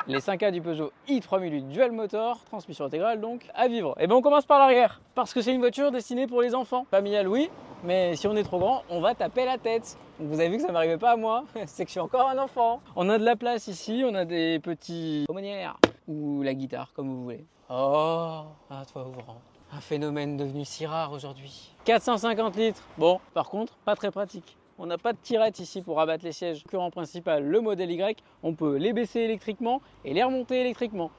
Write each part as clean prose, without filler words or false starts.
Les 5A du Peugeot i3008 Dual Motor, transmission intégrale donc, à vivre. Et bien on commence par l'arrière, parce que c'est une voiture destinée pour les enfants. Familiale oui, mais si on est trop grand, on va taper la tête. Donc vous avez vu que ça m'arrivait pas à moi, c'est que je suis encore un enfant. On a de la place ici, on a des petits aumônières, ou la guitare, comme vous voulez. Oh, un toit ouvrant. Un phénomène devenu si rare aujourd'hui. 450 litres. Bon, par contre, pas très pratique. On n'a pas de tirette ici pour abattre les sièges. Concurrent principal, le modèle Y, on peut les baisser électriquement et les remonter électriquement.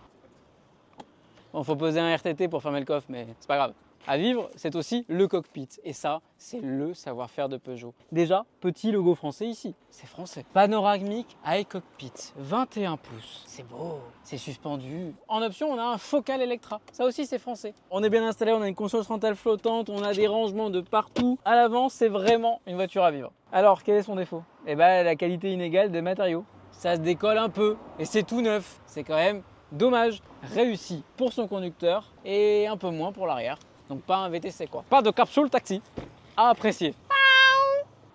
Bon, faut poser un RTT pour fermer le coffre, mais c'est pas grave. À vivre, c'est aussi le cockpit. Et ça, c'est le savoir-faire de Peugeot. Déjà, petit logo français ici. C'est français. Panoramique high cockpit. 21 pouces. C'est beau. C'est suspendu. En option, on a un Focal Electra. Ça aussi, c'est français. On est bien installé, on a une console centrale flottante, on a des rangements de partout. À l'avant, c'est vraiment une voiture à vivre. Alors, quel est son défaut? Eh ben, la qualité inégale des matériaux. Ça se décolle un peu. Et c'est tout neuf. C'est quand même dommage. Réussi pour son conducteur et un peu moins pour l'arrière. Donc pas un VTC quoi. Pas de capsule taxi à apprécier.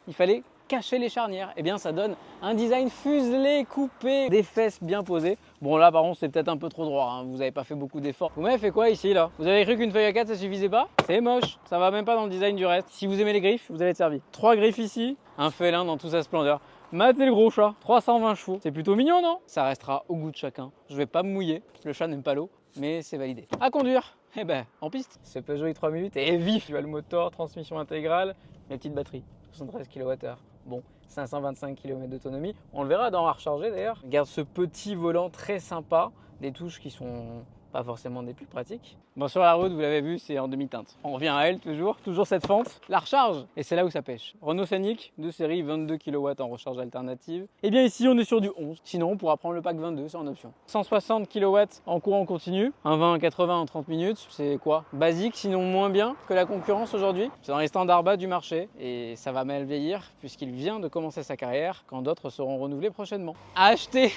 Il fallait cacher les charnières. Et bien ça donne un design fuselé, coupé, des fesses bien posées. Bon là par contre c'est peut-être un peu trop droit, hein. Vous n'avez pas fait beaucoup d'efforts. Vous m'avez fait quoi ici là? Vous avez cru qu'une feuille A4 ça suffisait pas? C'est moche, ça va même pas dans le design du reste. Si vous aimez les griffes, vous allez être servi. 3 griffes ici, un félin dans toute sa splendeur. Matez le gros chat, 320 chevaux. C'est plutôt mignon non? Ça restera au goût de chacun. Je vais pas me mouiller, le chat n'aime pas l'eau, mais c'est validé. À conduire. Eh ben, en piste, ce Peugeot i3008 est vif. Dual moteur, transmission intégrale, mes petites batteries, 73 kWh. Bon, 525 km d'autonomie. On le verra dans la recharger d'ailleurs. Regarde ce petit volant très sympa, des touches qui sont pas forcément des plus pratiques. Bon, sur la route, vous l'avez vu, c'est en demi-teinte. On revient à elle toujours cette fente. La recharge, et c'est là où ça pêche. Renault Scénic, de série 22 kW en recharge alternative. Et bien ici, on est sur du 11. Sinon, on pourra prendre le pack 22, c'est en option. 160 kW en courant continu, un 20 à 80 en 30 minutes. C'est quoi? Basique, sinon moins bien que la concurrence aujourd'hui. C'est dans les standards bas du marché et ça va mal vieillir puisqu'il vient de commencer sa carrière quand d'autres seront renouvelés prochainement. À acheter!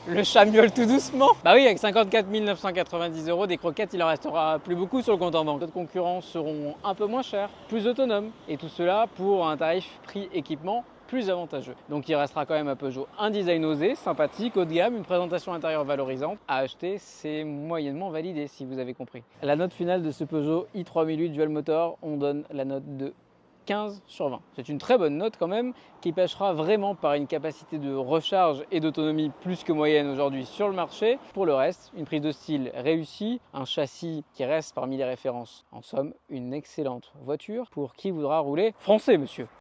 Le chat miaule tout doucement. Bah oui, avec 54 990 €, des croquettes, il en restera plus beaucoup sur le compte en banque. D'autres concurrents seront un peu moins chers, plus autonomes. Et tout cela pour un tarif prix-équipement plus avantageux. Donc il restera quand même à Peugeot un design osé, sympathique, haut de gamme, une présentation intérieure valorisante. À acheter, c'est moyennement validé si vous avez compris. La note finale de ce Peugeot i3008 Dual Motor, on donne la note de 15 sur 20. C'est une très bonne note quand même, qui pêchera vraiment par une capacité de recharge et d'autonomie plus que moyenne aujourd'hui sur le marché. Pour le reste, une prise de style réussie, un châssis qui reste parmi les références. En somme, une excellente voiture pour qui voudra rouler français, monsieur.